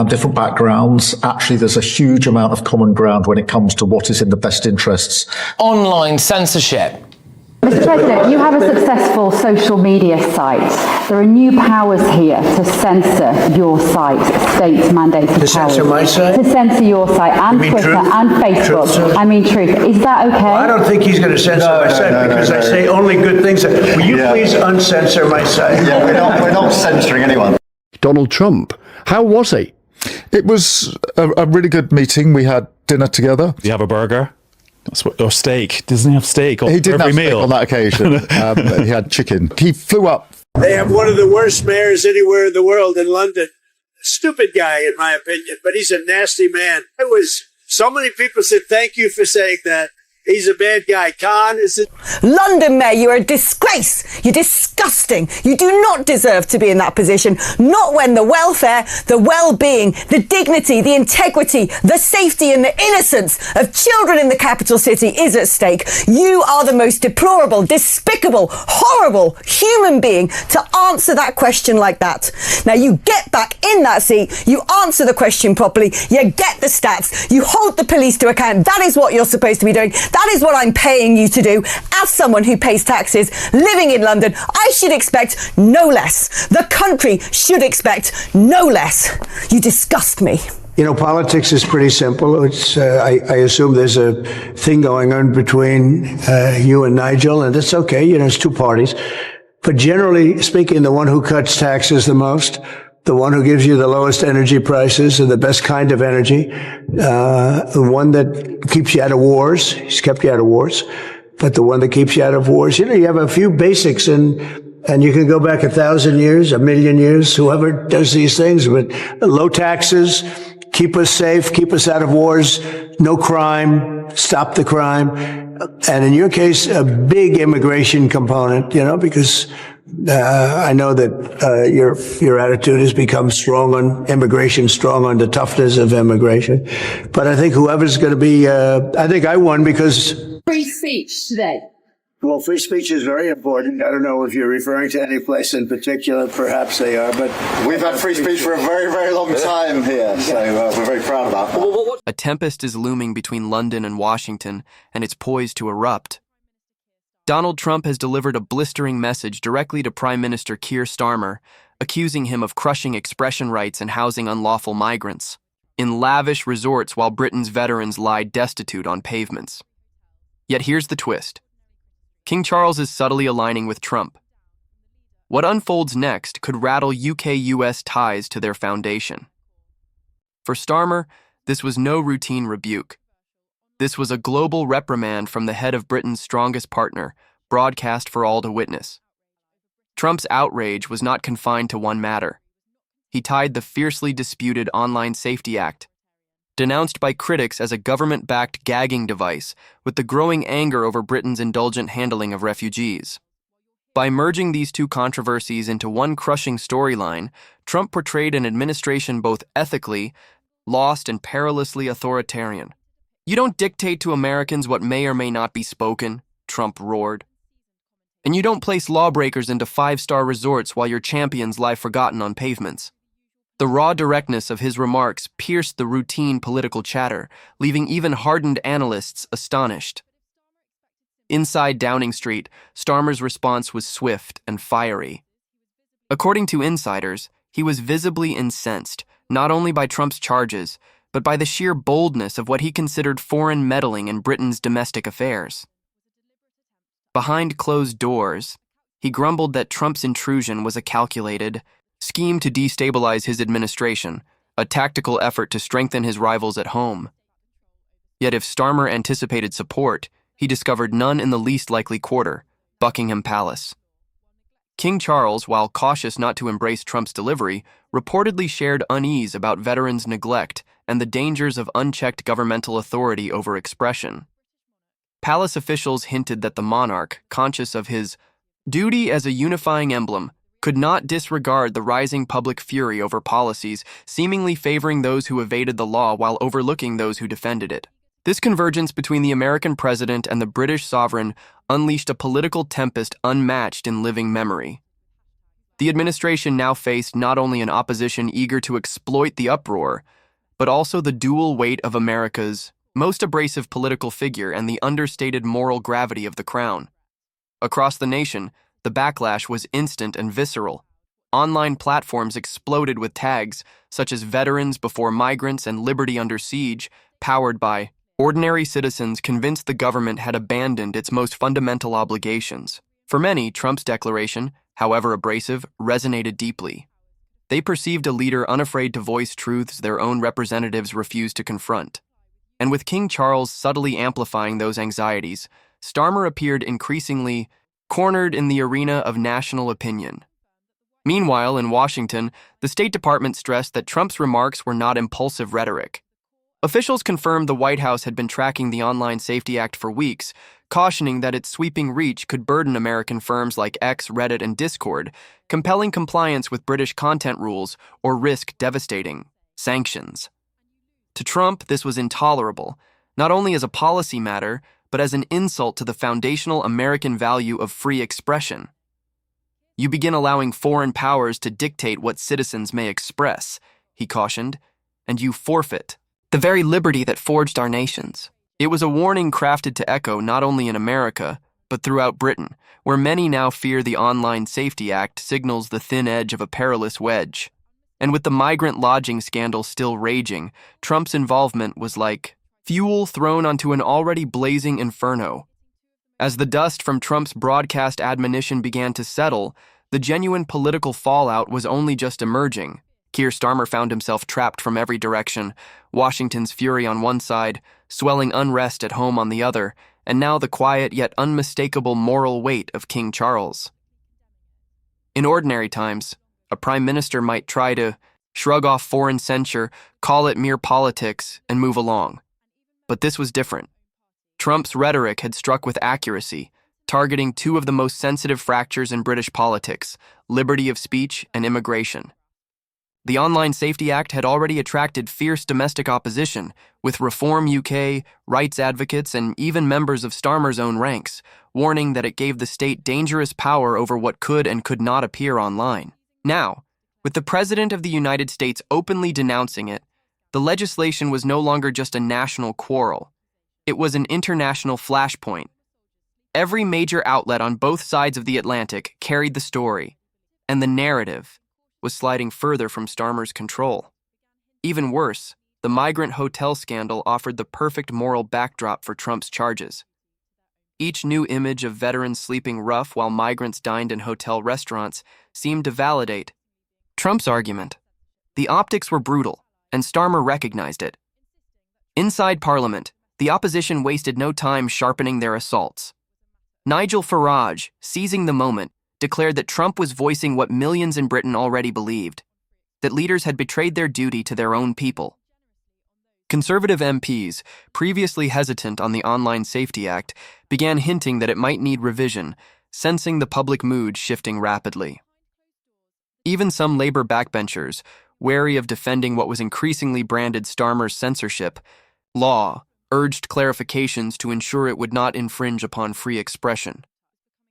different backgrounds. Actually, there's a huge amount of common ground when it comes to what is in the best interests. Online censorship. Mr. President, you have a successful social media site. There are new powers here to censor your site, state-mandated powers. To censor my site? To censor your site and Twitter and Facebook. Truth? I mean truth. Is that okay? Well, I don't think he's going to censor my site because I say only good things. Will you please uncensor my site? Yeah, we're not censoring anyone. Donald Trump, how was he? It was a really good meeting. We had dinner together. Do you have a burger? Or steak? Doesn't he have steak He didn't every have meal? steak on that occasion. He had chicken. He flew up. They have one of the worst mayors anywhere in the world in London. Stupid guy, in my opinion, but he's a nasty man. So many people said, thank you for saying that. He's a bad guy. Khan is a... London Mayor, you're a disgrace. You're disgusting. You do not deserve to be in that position. Not when the welfare, the well-being, the dignity, the integrity, the safety and the innocence of children in the capital city is at stake. You are the most deplorable, despicable, horrible human being to answer that question like that. Now you get back in that seat. You answer the question properly. You get the stats. You hold the police to account. That is what you're supposed to be doing. That is what I'm paying you to do. As someone who pays taxes, living in London, I should expect no less. The country should expect no less. You disgust me. You know, politics is pretty simple. It's, I assume there's a thing going on between you and Nigel, and it's okay. You know, it's two parties. But generally speaking, the one who cuts taxes the most, the one who gives you the lowest energy prices and the best kind of energy, the one that keeps you out of wars. He's kept you out of wars, but the one that keeps you out of wars. You know, you have a few basics and you can go back 1,000 years, 1,000,000 years, whoever does these things, but low taxes, keep us safe, keep us out of wars, no crime, stop the crime. And in your case, a big immigration component, you know, because I know that your attitude has become strong on immigration, strong on the toughness of immigration. But I think whoever's going to be, I think I won because... Free speech today. Well, free speech is very important. I don't know if you're referring to any place in particular. Perhaps they are, but... We've had free speech for a very, very long time here, so we're very proud about that. A tempest is looming between London and Washington, and it's poised to erupt. Donald Trump has delivered a blistering message directly to Prime Minister Keir Starmer, accusing him of crushing expression rights and housing unlawful migrants in lavish resorts while Britain's veterans lie destitute on pavements. Yet here's the twist. King Charles is subtly aligning with Trump. What unfolds next could rattle UK-US ties to their foundation. For Starmer, this was no routine rebuke. This was a global reprimand from the head of Britain's strongest partner, broadcast for all to witness. Trump's outrage was not confined to one matter. He tied the fiercely disputed Online Safety Act, denounced by critics as a government-backed gagging device, with the growing anger over Britain's indulgent handling of refugees. By merging these two controversies into one crushing storyline, Trump portrayed an administration both ethically lost and perilously authoritarian. You don't dictate to Americans what may or may not be spoken, Trump roared. And you don't place lawbreakers into five-star resorts while your champions lie forgotten on pavements. The raw directness of his remarks pierced the routine political chatter, leaving even hardened analysts astonished. Inside Downing Street, Starmer's response was swift and fiery. According to insiders, he was visibly incensed, not only by Trump's charges, but by the sheer boldness of what he considered foreign meddling in Britain's domestic affairs. Behind closed doors, he grumbled that Trump's intrusion was a calculated scheme to destabilize his administration, a tactical effort to strengthen his rivals at home. Yet if Starmer anticipated support, he discovered none in the least likely quarter, Buckingham Palace. King Charles, while cautious not to embrace Trump's delivery, reportedly shared unease about veterans' neglect and the dangers of unchecked governmental authority over expression. Palace officials hinted that the monarch, conscious of his duty as a unifying emblem, could not disregard the rising public fury over policies seemingly favoring those who evaded the law while overlooking those who defended it. This convergence between the American president and the British sovereign unleashed a political tempest unmatched in living memory. The administration now faced not only an opposition eager to exploit the uproar, but also the dual weight of America's most abrasive political figure and the understated moral gravity of the crown. Across the nation, the backlash was instant and visceral. Online platforms exploded with tags such as Veterans Before Migrants and Liberty Under Siege, powered by ordinary citizens convinced the government had abandoned its most fundamental obligations. For many, Trump's declaration, however abrasive, resonated deeply. They perceived a leader unafraid to voice truths their own representatives refused to confront. And with King Charles subtly amplifying those anxieties, Starmer appeared increasingly cornered in the arena of national opinion. Meanwhile, in Washington, the State Department stressed that Trump's remarks were not impulsive rhetoric. Officials confirmed the White House had been tracking the Online Safety Act for weeks, cautioning that its sweeping reach could burden American firms like X, Reddit, and Discord, compelling compliance with British content rules or risk devastating sanctions. To Trump, this was intolerable, not only as a policy matter, but as an insult to the foundational American value of free expression. You begin allowing foreign powers to dictate what citizens may express, he cautioned, and you forfeit the very liberty that forged our nations. It was a warning crafted to echo not only in America, but throughout Britain, where many now fear the Online Safety Act signals the thin edge of a perilous wedge. And with the migrant lodging scandal still raging, Trump's involvement was like fuel thrown onto an already blazing inferno. As the dust from Trump's broadcast admonition began to settle, the genuine political fallout was only just emerging. Keir Starmer found himself trapped from every direction, Washington's fury on one side, swelling unrest at home on the other, and now the quiet yet unmistakable moral weight of King Charles. In ordinary times, a prime minister might try to shrug off foreign censure, call it mere politics, and move along. But this was different. Trump's rhetoric had struck with accuracy, targeting two of the most sensitive fractures in British politics, liberty of speech and immigration. The Online Safety Act had already attracted fierce domestic opposition, with Reform UK, rights advocates, and even members of Starmer's own ranks, warning that it gave the state dangerous power over what could and could not appear online. Now, with the President of the United States openly denouncing it, the legislation was no longer just a national quarrel. It was an international flashpoint. Every major outlet on both sides of the Atlantic carried the story, and the narrative was sliding further from Starmer's control. Even worse, the migrant hotel scandal offered the perfect moral backdrop for Trump's charges. Each new image of veterans sleeping rough while migrants dined in hotel restaurants seemed to validate Trump's argument. The optics were brutal, and Starmer recognized it. Inside Parliament, the opposition wasted no time sharpening their assaults. Nigel Farage, seizing the moment, declared that Trump was voicing what millions in Britain already believed, that leaders had betrayed their duty to their own people. Conservative MPs, previously hesitant on the Online Safety Act, began hinting that it might need revision, sensing the public mood shifting rapidly. Even some Labour backbenchers, wary of defending what was increasingly branded Starmer's censorship law, urged clarifications to ensure it would not infringe upon free expression.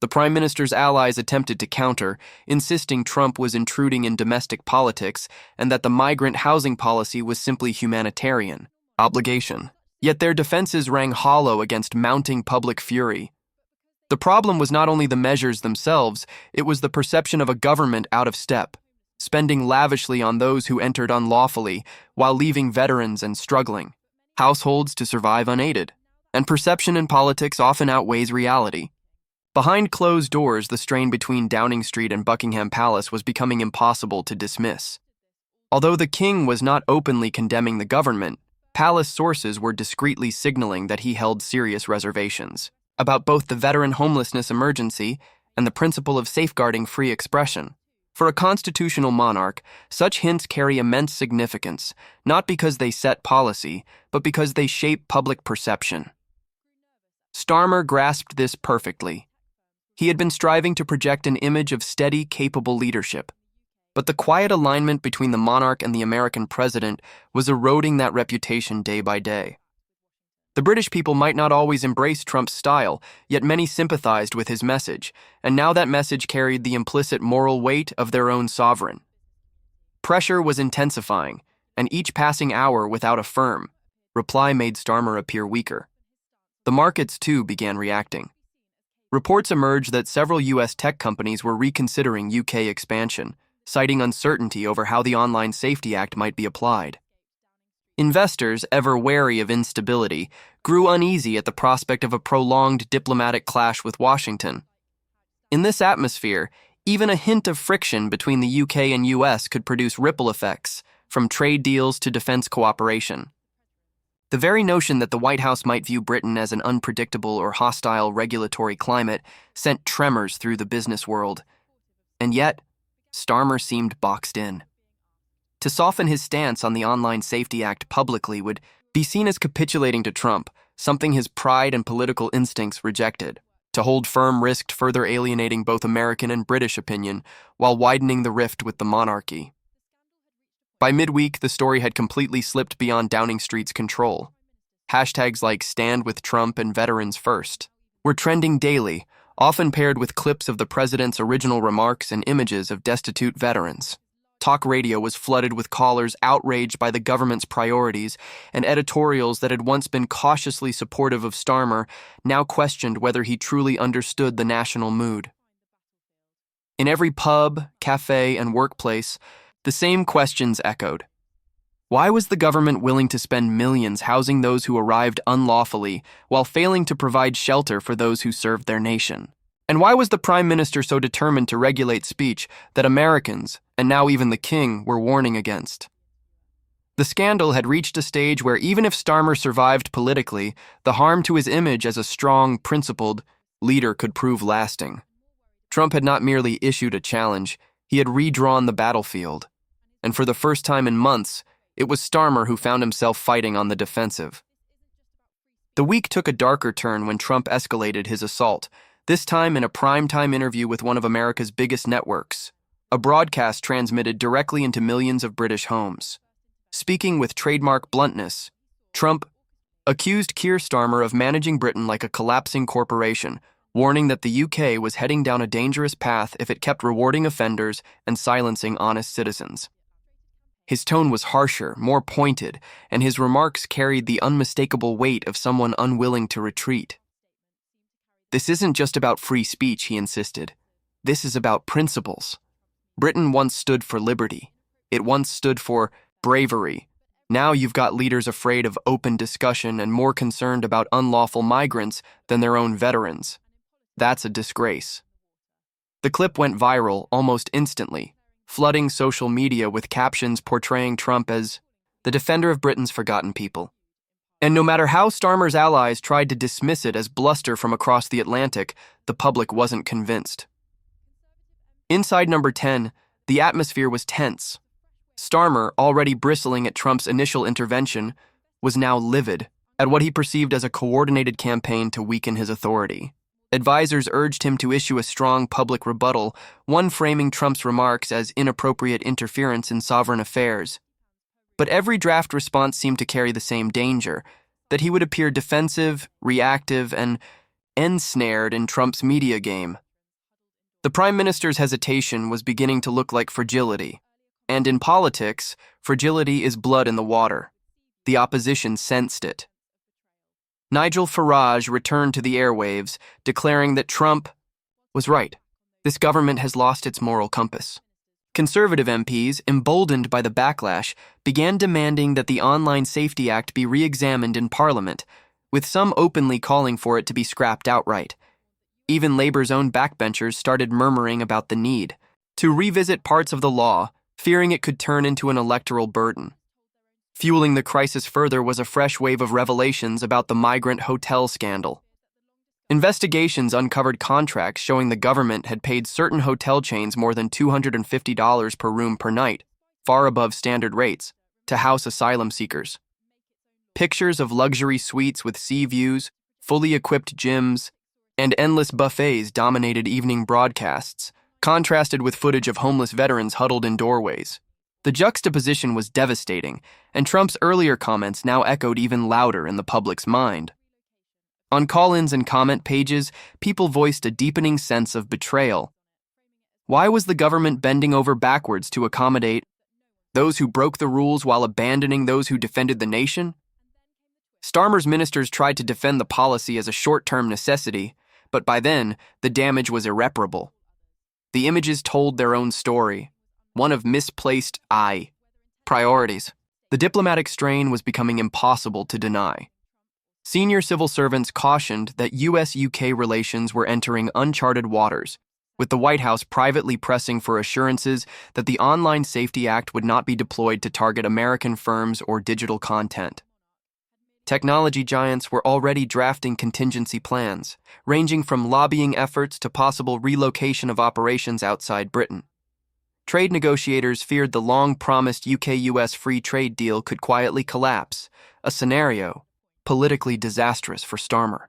The Prime Minister's allies attempted to counter, insisting Trump was intruding in domestic politics and that the migrant housing policy was simply humanitarian obligation. Yet their defenses rang hollow against mounting public fury. The problem was not only the measures themselves, it was the perception of a government out of step, spending lavishly on those who entered unlawfully while leaving veterans and struggling households to survive unaided. And perception in politics often outweighs reality. Behind closed doors, the strain between Downing Street and Buckingham Palace was becoming impossible to dismiss. Although the king was not openly condemning the government, palace sources were discreetly signaling that he held serious reservations about both the veteran homelessness emergency and the principle of safeguarding free expression. For a constitutional monarch, such hints carry immense significance, not because they set policy, but because they shape public perception. Starmer grasped this perfectly. He had been striving to project an image of steady, capable leadership. But the quiet alignment between the monarch and the American president was eroding that reputation day by day. The British people might not always embrace Trump's style, yet many sympathized with his message, and now that message carried the implicit moral weight of their own sovereign. Pressure was intensifying, and each passing hour without a firm reply made Starmer appear weaker. The markets, too, began reacting. Reports emerged that several U.S. tech companies were reconsidering UK expansion, citing uncertainty over how the Online Safety Act might be applied. Investors, ever wary of instability, grew uneasy at the prospect of a prolonged diplomatic clash with Washington. In this atmosphere, even a hint of friction between the UK and US could produce ripple effects, from trade deals to defense cooperation. The very notion that the White House might view Britain as an unpredictable or hostile regulatory climate sent tremors through the business world. And yet, Starmer seemed boxed in. To soften his stance on the Online Safety Act publicly would be seen as capitulating to Trump, something his pride and political instincts rejected. To hold firm risked further alienating both American and British opinion, while widening the rift with the monarchy. By midweek, the story had completely slipped beyond Downing Street's control. Hashtags like Stand with Trump and Veterans First were trending daily, often paired with clips of the president's original remarks and images of destitute veterans. Talk radio was flooded with callers outraged by the government's priorities, and editorials that had once been cautiously supportive of Starmer now questioned whether he truly understood the national mood. In every pub, cafe, and workplace, the same questions echoed. Why was the government willing to spend millions housing those who arrived unlawfully while failing to provide shelter for those who served their nation? And why was the Prime Minister so determined to regulate speech that Americans, and now even the King, were warning against? The scandal had reached a stage where even if Starmer survived politically, the harm to his image as a strong, principled leader could prove lasting. Trump had not merely issued a challenge, he had redrawn the battlefield. And for the first time in months, it was Starmer who found himself fighting on the defensive. The week took a darker turn when Trump escalated his assault, this time in a primetime interview with one of America's biggest networks, a broadcast transmitted directly into millions of British homes. Speaking with trademark bluntness, Trump accused Keir Starmer of managing Britain like a collapsing corporation, warning that the UK was heading down a dangerous path if it kept rewarding offenders and silencing honest citizens. His tone was harsher, more pointed, and his remarks carried the unmistakable weight of someone unwilling to retreat. This isn't just about free speech, he insisted. This is about principles. Britain once stood for liberty. It once stood for bravery. Now you've got leaders afraid of open discussion and more concerned about unlawful migrants than their own veterans. That's a disgrace. The clip went viral almost instantly, flooding social media with captions portraying Trump as the defender of Britain's forgotten people. And no matter how Starmer's allies tried to dismiss it as bluster from across the Atlantic, the public wasn't convinced. Inside Number 10, the atmosphere was tense. Starmer, already bristling at Trump's initial intervention, was now livid at what he perceived as a coordinated campaign to weaken his authority. Advisors urged him to issue a strong public rebuttal, one framing Trump's remarks as inappropriate interference in sovereign affairs. But every draft response seemed to carry the same danger, that he would appear defensive, reactive, and ensnared in Trump's media game. The Prime Minister's hesitation was beginning to look like fragility. And in politics, fragility is blood in the water. The opposition sensed it. Nigel Farage returned to the airwaves, declaring that Trump was right. This government has lost its moral compass. Conservative MPs, emboldened by the backlash, began demanding that the Online Safety Act be re-examined in Parliament, with some openly calling for it to be scrapped outright. Even Labour's own backbenchers started murmuring about the need to revisit parts of the law, fearing it could turn into an electoral burden. Fueling the crisis further was a fresh wave of revelations about the Migrant hotel scandal. Investigations uncovered contracts showing the government had paid certain hotel chains more than $250 per room per night, far above standard rates, to house asylum seekers. Pictures of luxury suites with sea views, fully equipped gyms, and endless buffets dominated evening broadcasts, contrasted with footage of homeless veterans huddled in doorways. The juxtaposition was devastating, and Trump's earlier comments now echoed even louder in the public's mind. On call-ins and comment pages, people voiced a deepening sense of betrayal. Why was the government bending over backwards to accommodate those who broke the rules while abandoning those who defended the nation? Starmer's ministers tried to defend the policy as a short-term necessity, but by then, the damage was irreparable. The images told their own story, one of misplaced priorities. The diplomatic strain was becoming impossible to deny. Senior civil servants cautioned that US-UK relations were entering uncharted waters, with the White House privately pressing for assurances that the Online Safety Act would not be deployed to target American firms or digital content. Technology giants were already drafting contingency plans, ranging from lobbying efforts to possible relocation of operations outside Britain. Trade negotiators feared the long-promised UK-US free trade deal could quietly collapse, a scenario politically disastrous for Starmer.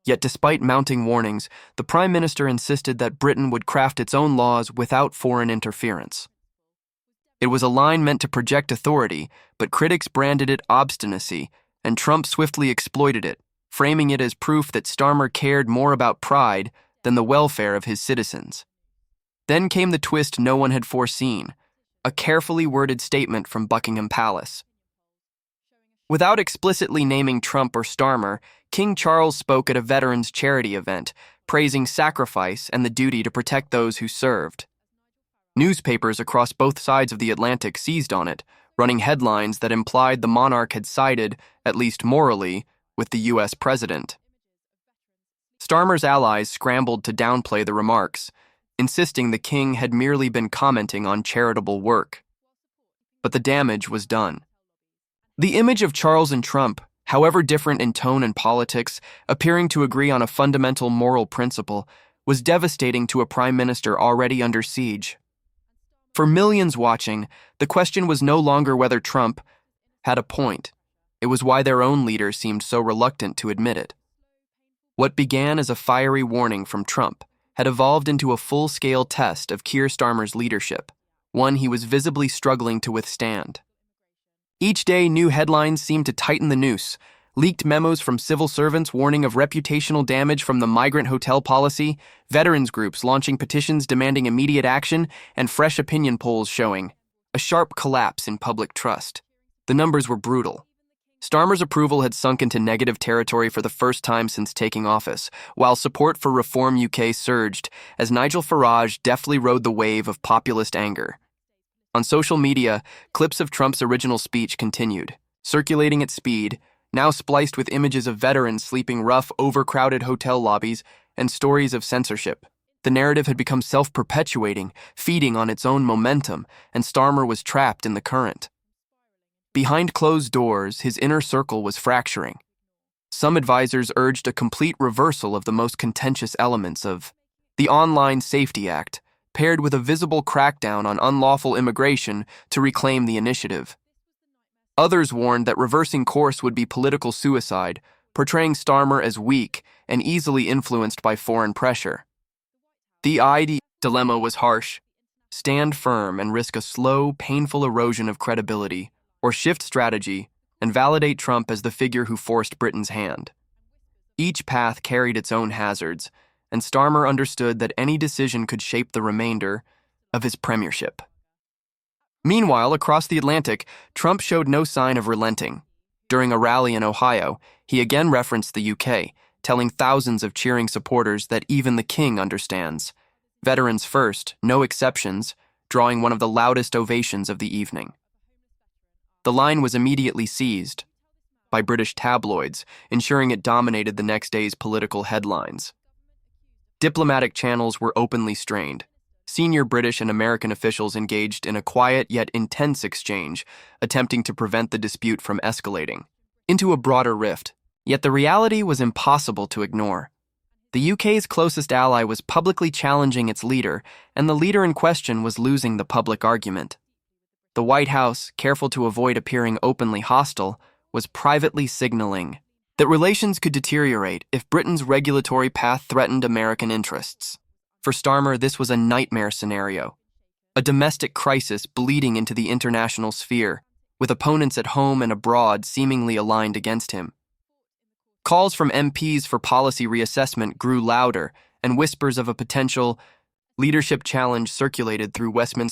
Yet despite mounting warnings, the Prime Minister insisted that Britain would craft its own laws without foreign interference. It was a line meant to project authority, but critics branded it obstinacy, and Trump swiftly exploited it, framing it as proof that Starmer cared more about pride than the welfare of his citizens. Then came the twist no one had foreseen, a carefully worded statement from Buckingham Palace. Without explicitly naming Trump or Starmer, King Charles spoke at a veterans' charity event, praising sacrifice and the duty to protect those who served. Newspapers across both sides of the Atlantic seized on it, running headlines that implied the monarch had sided, at least morally, with the U.S. president. Starmer's allies scrambled to downplay the remarks, insisting the king had merely been commenting on charitable work. But the damage was done. The image of Charles and Trump, however different in tone and politics, appearing to agree on a fundamental moral principle, was devastating to a prime minister already under siege. For millions watching, the question was no longer whether Trump had a point. It was why their own leader seemed so reluctant to admit it. What began as a fiery warning from Trump had evolved into a full-scale test of Keir Starmer's leadership, one he was visibly struggling to withstand. Each day, new headlines seemed to tighten the noose. Leaked memos from civil servants warning of reputational damage from the migrant hotel policy, veterans groups launching petitions demanding immediate action, and fresh opinion polls showing a sharp collapse in public trust. The numbers were brutal. Starmer's approval had sunk into negative territory for the first time since taking office, while support for Reform UK surged as Nigel Farage deftly rode the wave of populist anger. On social media, clips of Trump's original speech continued, circulating at speed, now spliced with images of veterans sleeping rough, overcrowded hotel lobbies and stories of censorship. The narrative had become self-perpetuating, feeding on its own momentum, and Starmer was trapped in the current. Behind closed doors, his inner circle was fracturing. Some advisors urged a complete reversal of the most contentious elements of the Online Safety Act, paired with a visible crackdown on unlawful immigration to reclaim the initiative. Others warned that reversing course would be political suicide, portraying Starmer as weak and easily influenced by foreign pressure. The dilemma was harsh. Stand firm and risk a slow, painful erosion of credibility, or shift strategy and validate Trump as the figure who forced Britain's hand. Each path carried its own hazards, and Starmer understood that any decision could shape the remainder of his premiership. Meanwhile, across the Atlantic, Trump showed no sign of relenting. During a rally in Ohio, he again referenced the UK, telling thousands of cheering supporters that even the king understands. Veterans first, no exceptions, drawing one of the loudest ovations of the evening. The line was immediately seized by British tabloids, ensuring it dominated the next day's political headlines. Diplomatic channels were openly strained. Senior British and American officials engaged in a quiet yet intense exchange, attempting to prevent the dispute from escalating into a broader rift. Yet the reality was impossible to ignore. The UK's closest ally was publicly challenging its leader, and the leader in question was losing the public argument. The White House, careful to avoid appearing openly hostile, was privately signaling that relations could deteriorate if Britain's regulatory path threatened American interests. For Starmer, this was a nightmare scenario. a domestic crisis bleeding into the international sphere, with opponents at home and abroad seemingly aligned against him. Calls from MPs for policy reassessment grew louder, and whispers of a potential leadership challenge circulated through Westminster